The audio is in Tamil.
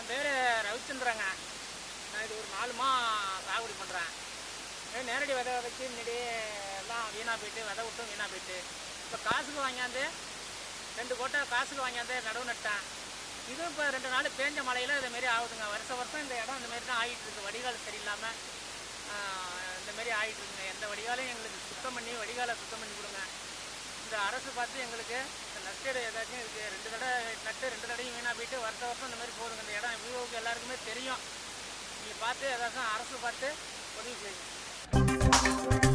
என் பேர் ரவிச்சந்திரங்க. நான் இது ஒரு 4 சாகுபடி பண்ணுறேன். நேரடி விதை விதைச்சி முன்னாடி எல்லாம் வீணாக போயிட்டு, விதை விட்டும் வீணாக போயிட்டு, இப்போ காசுக்கு வாங்கியாந்து 2 கோட்டை காசுக்கு வாங்கியாந்து நடவு நட்டேன். இதுவும் இப்போ 2 நாள் பேஞ்ச மழையில் இதுமாரி ஆகுதுங்க. வருஷம் இந்த இடம் இந்தமாரி தான் ஆகிட்டுருக்கு. வடிகால் சரியில்லாமல் இந்தமாரி ஆகிட்டுருக்குங்க. எந்த வடிகாலையும் எங்களுக்கு சுத்தம் பண்ணி வடிகாலை சுத்தம் பண்ணி கொடுங்க. இந்த அரசு பார்த்து எங்களுக்கு நஷ்டீடு ஏதாச்சும் இருக்குது. 2 தடவை நட்டு 2 தடையும் வீணாக போயிட்டு வருஷம் இந்த மாதிரி போதுங்க. இந்த இடம் விவோவுக்கு எல்லாருக்குமே தெரியும். நீங்கள் பார்த்து ஏதாச்சும் அரசு பார்த்து உதவி செய்யுங்க.